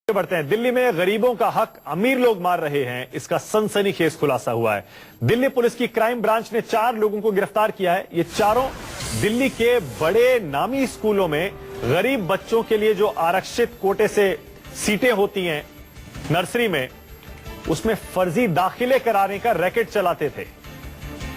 बढ़ते हैं। दिल्ली में गरीबों का हक अमीर लोग मार रहे हैं, इसका सनसनीखेज खुलासा हुआ है। दिल्ली पुलिस की क्राइम ब्रांच ने 4 लोगों को गिरफ्तार किया है। ये चारों दिल्ली के बड़े नामी स्कूलों में गरीब बच्चों के लिए जो आरक्षित कोटे से सीटें होती हैं नर्सरी में, उसमें फर्जी दाखिले कराने का रैकेट चलाते थे।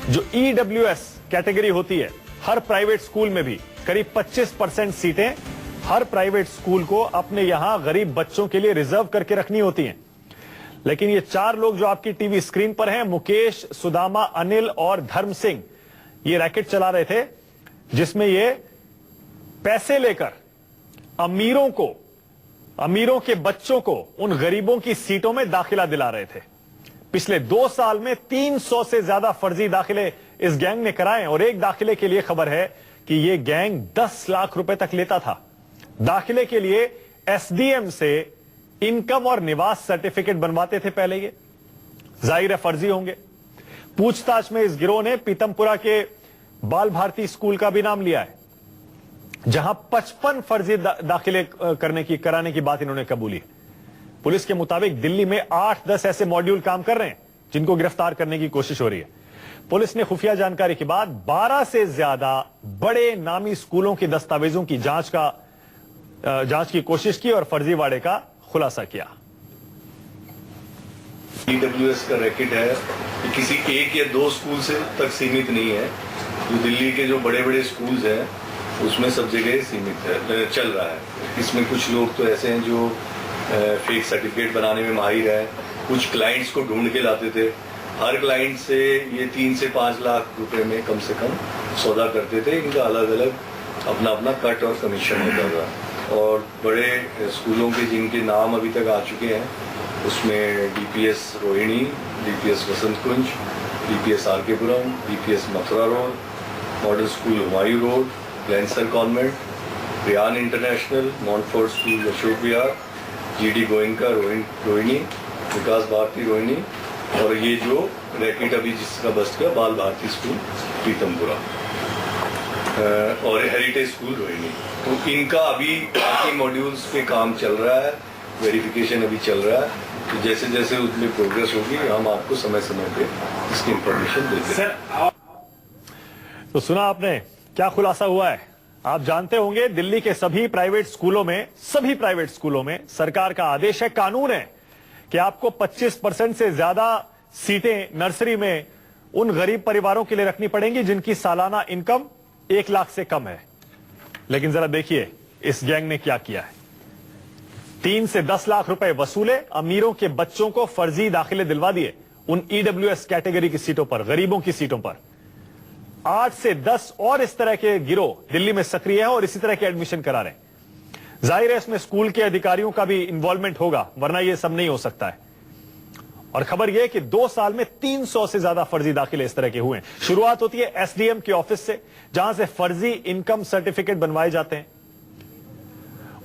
जो EWS कैटेगरी होती है, हर प्राइवेट स्कूल में भी करीब 25% सीटें हर प्राइवेट स्कूल को अपने यहां गरीब बच्चों के लिए रिजर्व करके रखनी होती हैं। लेकिन ये 4 लोग जो आपकी टीवी स्क्रीन पर हैं, मुकेश, सुदामा, अनिल और धर्म सिंह, ये रैकेट चला रहे थे जिसमें ये पैसे लेकर अमीरों के बच्चों को उन गरीबों की सीटों में दाखिला दिला रहे थे। पिछले 2 साल में 300 से ज्यादा फर्जी दाखिले इस गैंग ने कराए और एक दाखिले के लिए खबर है कि यह गैंग 10 लाख रुपए तक लेता था। दाखिले के लिए SDM से इनकम और निवास सर्टिफिकेट बनवाते थे पहले। ये जाहिर है फर्जी होंगे। पूछताछ में इस गिरोह ने पीतमपुरा के बाल भारती स्कूल का भी नाम लिया है, जहां 55 फर्जी दाखिले कराने की बात इन्होंने कबूली। पुलिस के मुताबिक दिल्ली में 8-10 ऐसे मॉड्यूल काम कर रहे हैं जिनको गिरफ्तार करने की कोशिश हो रही है। पुलिस ने खुफिया जानकारी के बाद 12 से ज्यादा बड़े नामी स्कूलों के दस्तावेजों की जांच की कोशिश की और फर्जीवाड़े का खुलासा किया। EWS का रैकेट है कि किसी एक या 2 स्कूल से तक सीमित नहीं है। जो दिल्ली के जो बड़े बड़े स्कूल्स हैं उसमें सब जगह सीमित है, चल रहा है। इसमें कुछ लोग तो ऐसे हैं जो फेक सर्टिफिकेट बनाने में माहिर है। कुछ क्लाइंट्स को ढूंढ के लाते थे। हर क्लाइंट से ये 3 से 5 लाख रुपए में कम से कम सौदा करते थे। इनका अलग अलग अपना कट और कमीशन होता था। और बड़े स्कूलों के जिनके नाम अभी तक आ चुके हैं उसमें DPS Rohini, DPS Vasant Kunj, DPS RK-पुरम, DPS Mathura road, model school Humayun road, Glancer convent, Ryan international, Montfort school Ashok Vihar, GD Goenka Rohini, Vikas Bharati Rohini, और ये जो रैकेट अभी जिसका बस्ट किया बाल भारती स्कूल पीतमपुरा और हेरिटेज स्कूल रोहिणी। तो इनका अभी बाकी मॉड्यूल्स पे काम चल रहा है, वेरिफिकेशन अभी चल रहा है। तो जैसे जैसे उसमें प्रोग्रेस होगी हम आपको समय समय पे इसकी इंफॉर्मेशन देते हैं। तो सुना आपने क्या खुलासा हुआ है। आप जानते होंगे दिल्ली के सभी प्राइवेट स्कूलों में सरकार का आदेश है, कानून है कि आपको 25% से ज्यादा सीटें नर्सरी में उन गरीब परिवारों के लिए रखनी पड़ेंगी जिनकी सालाना इनकम 1 लाख से कम है। लेकिन जरा देखिए इस गैंग ने क्या किया है। 3 से 10 लाख रुपए वसूले, अमीरों के बच्चों को फर्जी दाखिले दिलवा दिए उन EWS कैटेगरी की सीटों पर, गरीबों की सीटों पर। 8 से 10 और इस तरह के गिरोह दिल्ली में सक्रिय है और इसी तरह के एडमिशन करा रहे हैं। जाहिर है इसमें स्कूल के अधिकारियों का भी इन्वॉल्वमेंट होगा, वरना यह सब नहीं हो सकता है। और खबर यह कि 2 साल में 300 से ज्यादा फर्जी दाखिले इस तरह के हुए हैं। शुरुआत होती है SDM के ऑफिस से, जहां से फर्जी इनकम सर्टिफिकेट बनवाए जाते हैं।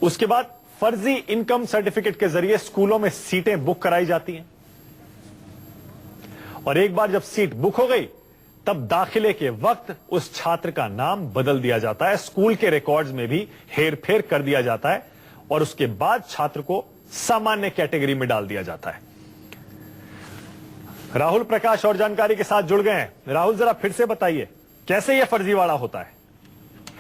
उसके बाद फर्जी इनकम सर्टिफिकेट के जरिए स्कूलों में सीटें बुक कराई जाती हैं। और एक बार जब सीट बुक हो गई तब दाखिले के वक्त उस छात्र का नाम बदल दिया जाता है, स्कूल के रिकॉर्ड्स में भी हेरफेर कर दिया जाता है और उसके बाद छात्र को सामान्य कैटेगरी में डाल दिया जाता है। राहुल प्रकाश और जानकारी के साथ जुड़ गए हैं। राहुल, जरा फिर से बताइए कैसे यह फर्जीवाड़ा होता है।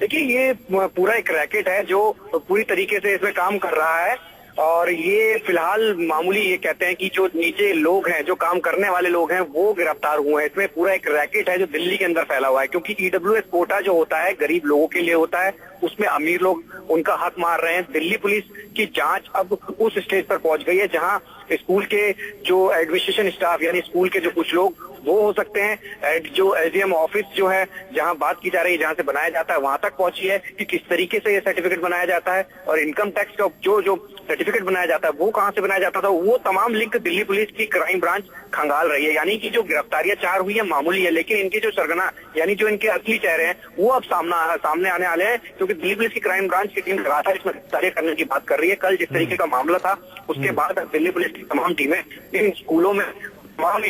देखिए, ये पूरा एक रैकेट है जो पूरी तरीके से इसमें काम कर रहा है। और ये फिलहाल मामूली ये कहते हैं कि जो नीचे लोग हैं, जो काम करने वाले लोग हैं, वो गिरफ्तार हुए हैं। इसमें पूरा एक रैकेट है जो दिल्ली के अंदर फैला हुआ है, क्योंकि EWS कोटा जो होता है गरीब लोगों के लिए होता है, उसमें अमीर लोग उनका हक मार रहे हैं। दिल्ली पुलिस की जांच अब उस स्टेज पर पहुंच गई है जहां स्कूल के जो एडमिनिस्ट्रेशन स्टाफ यानी स्कूल के जो कुछ लोग वो हो सकते हैं, जो SDM ऑफिस जो है जहां बात की जा रही है, जहां से बनाया जाता है, वहां तक पहुंची है कि किस तरीके से ये सर्टिफिकेट बनाया जाता है और इनकम टैक्स का जो सर्टिफिकेट बनाया जाता है वो कहां से बनाया जाता था, वो तमाम लिंक दिल्ली पुलिस की क्राइम ब्रांच खंगाल रही है। यानी कि जो गिरफ्तारियां 4 हुई है मामूली है, लेकिन इनके जो सरगना यानी जो इनके असली चेहरे हैं वो अब सामने आने वाले हैं, क्योंकि दिल्ली पुलिस की क्राइम ब्रांच की टीम लगातार इसमें गिरफ्तारियां करने की बात कर रही है। कल जिस तरीके का मामला था उसके बाद दिल्ली पुलिस की तमाम टीमें इन स्कूलों में तमाम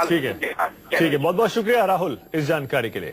ठीक है, बहुत बहुत शुक्रिया राहुल इस जानकारी के लिए।